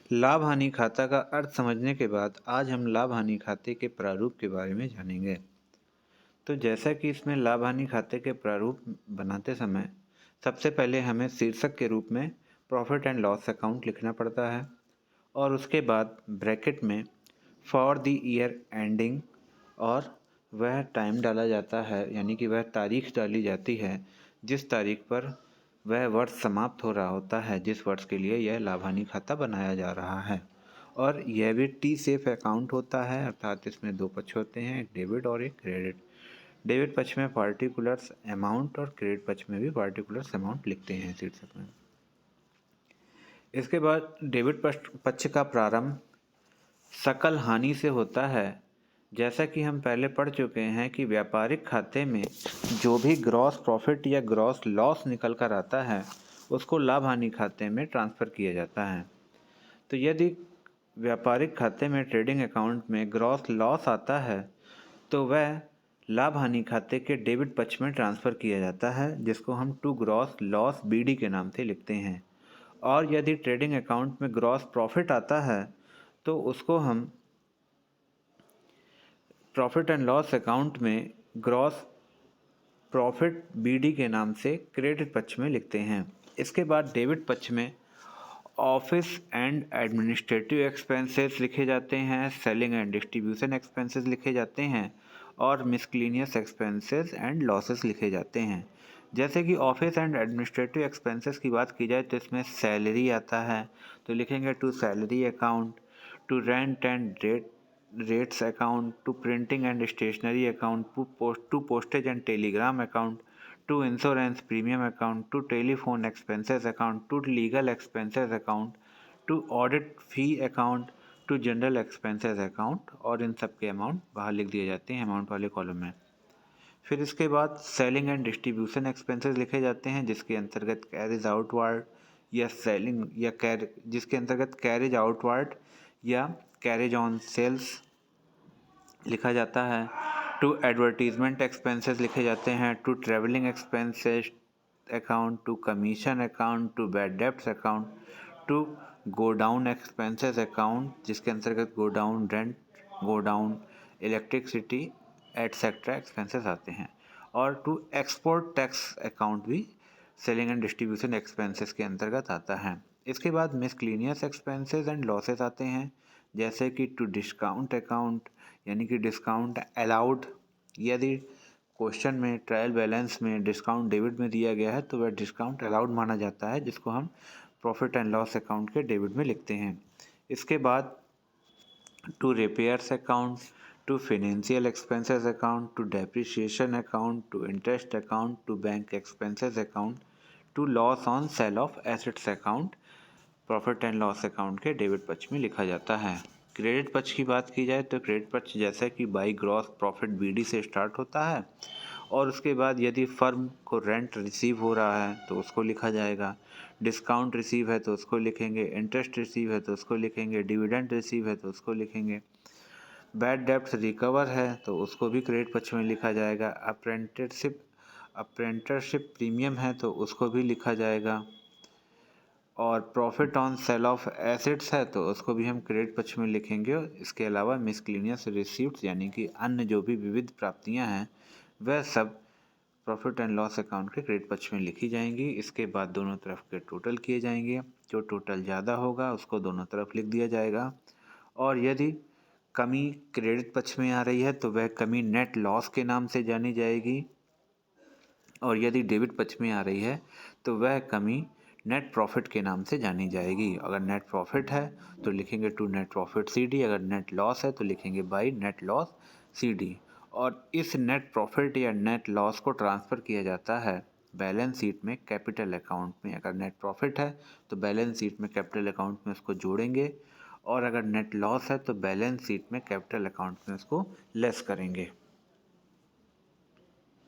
लाभ हानि खाता का अर्थ समझने के बाद आज हम लाभ हानि खाते के प्रारूप के बारे में जानेंगे। तो जैसा कि इसमें लाभ हानि खाते के प्रारूप बनाते समय सबसे पहले हमें शीर्षक के रूप में प्रॉफिट एंड लॉस अकाउंट लिखना पड़ता है और उसके बाद ब्रैकेट में फॉर द ईयर एंडिंग और वह टाइम डाला जाता है, यानी कि वह तारीख डाली जाती है जिस तारीख पर वह वर्ष समाप्त हो रहा होता है, जिस वर्ष के लिए यह लाभ हानि खाता बनाया जा रहा है। और यह भी टी सेफ अकाउंट होता है, अर्थात इसमें दो पक्ष होते हैं, एक डेबिट और एक क्रेडिट। डेबिट पक्ष में पार्टिकुलर्स अमाउंट और क्रेडिट पक्ष में भी पार्टिकुलर्स अमाउंट लिखते हैं शीर्षक में। इसके बाद डेबिट पक्ष का प्रारंभ सकल हानि से होता है। जैसा कि हम पहले पढ़ चुके हैं कि व्यापारिक खाते में जो भी ग्रॉस प्रॉफिट या ग्रॉस लॉस निकल कर आता है उसको लाभ हानि खाते में ट्रांसफ़र किया जाता है। तो यदि व्यापारिक खाते में ट्रेडिंग अकाउंट में ग्रॉस लॉस आता है तो वह लाभ हानि खाते के डेबिट पक्ष में ट्रांसफ़र किया जाता है, जिसको हम टू ग्रॉस लॉस बीडी के नाम से लिखते हैं। और यदि ट्रेडिंग अकाउंट में ग्रॉस प्रॉफिट आता है तो उसको हम प्रॉफिट एंड लॉस अकाउंट में ग्रॉस प्रॉफिट बीडी के नाम से क्रेडिट पक्ष में लिखते हैं। इसके बाद डेबिट पक्ष में ऑफिस एंड एडमिनिस्ट्रेटिव एक्सपेंसेस लिखे जाते हैं, सेलिंग एंड डिस्ट्रीब्यूशन एक्सपेंसेस लिखे जाते हैं और मिसक्लिनियस एक्सपेंसेस एंड लॉसेस लिखे जाते हैं। जैसे कि ऑफिस एंड एडमिनिस्ट्रेटिव एक्सपेंसेस की बात की जाए तो इसमें सैलरी आता है, तो लिखेंगे to salary account, to rent and rates account, to printing and stationery account, to postage and telegram account, to insurance premium account, to telephone expenses account, to legal expenses account, to audit fee account, to general expenses account, और इन सब के amount बाहर लिख दिए जाते हैं amount वाले कॉलम में। फिर इसके बाद सेलिंग एंड डिस्ट्रीब्यूशन एक्सपेंसेस लिखे जाते हैं, जिसके अंतर्गत कैरेज आउटवार्ड या सेलिंग या जिसके अंतर्गत कैरेज आउटवार्ड या कैरेज ऑन सेल्स लिखा जाता है। टू एडवर्टीजमेंट एक्सपेंसेस लिखे जाते हैं, to travelling expenses account, to commission account, to bad debts account, to godown expenses account, जिसके अंतर्गत godown rent, godown electricity etcetera expenses आते हैं। और टू एक्सपोर्ट टैक्स अकाउंट भी सेलिंग एंड डिस्ट्रीब्यूशन एक्सपेंसेस के अंतर्गत आता है। इसके बाद मिसक्लिनियस एक्सपेंसेस एंड लॉसेस आते हैं, जैसे कि टू डिस्काउंट अकाउंट, यानी कि डिस्काउंट अलाउड। यदि क्वेश्चन में ट्रायल बैलेंस में डिस्काउंट डेबिट में दिया गया है तो वह डिस्काउंट अलाउड माना जाता है, जिसको हम प्रॉफिट एंड लॉस अकाउंट के डेबिट में लिखते हैं। इसके बाद to repairs account, to financial expenses account, to depreciation account, to interest account, to bank expenses account, to loss on sale of assets account profit and loss account के debit पक्ष में लिखा जाता है। क्रेडिट पक्ष की बात की जाए तो क्रेडिट पक्ष जैसा कि बाई ग्रॉस प्रॉफिट बीडी से स्टार्ट होता है और उसके बाद यदि फर्म को रेंट रिसीव हो रहा है तो उसको लिखा जाएगा, डिस्काउंट रिसीव है तो उसको लिखेंगे, इंटरेस्ट रिसीव है तो उसको लिखेंगे, डिविडेंड रिसीव है तो उसको लिखेंगे, बैड डेब्ट्स रिकवर है तो उसको भी क्रेडिट पक्ष में लिखा जाएगा, अप्रेंटिसशिप प्रीमियम है तो उसको भी लिखा जाएगा, और profit on sale of assets है तो उसको भी हम क्रेडिट पक्ष में लिखेंगे। इसके अलावा मिसक्लिनियस रिसीप्ट्स यानी कि अन्य जो भी विविध प्राप्तियां हैं वह सब प्रॉफिट एंड लॉस अकाउंट के क्रेडिट पक्ष में लिखी जाएंगी। इसके बाद दोनों तरफ के टोटल किए जाएंगे, जो टोटल ज़्यादा होगा उसको दोनों तरफ लिख दिया जाएगा। और यदि कमी क्रेडिट पक्ष में आ रही है तो वह कमी नेट लॉस के नाम से जानी जाएगी, और यदि डेबिट पक्ष में आ रही है तो वह कमी नेट प्रॉफिट के नाम से जानी जाएगी। अगर नेट प्रॉफिट है तो लिखेंगे टू नेट प्रॉफिट सीडी, अगर नेट लॉस है तो लिखेंगे बाई नेट लॉस सीडी। और इस नेट प्रॉफिट या नेट लॉस को ट्रांसफ़र किया जाता है बैलेंस शीट में कैपिटल अकाउंट में। अगर नेट प्रॉफिट है तो बैलेंस शीट में कैपिटल अकाउंट में उसको जोड़ेंगे, और अगर नेट लॉस है तो बैलेंस शीट में कैपिटल अकाउंट में उसको लेस करेंगे।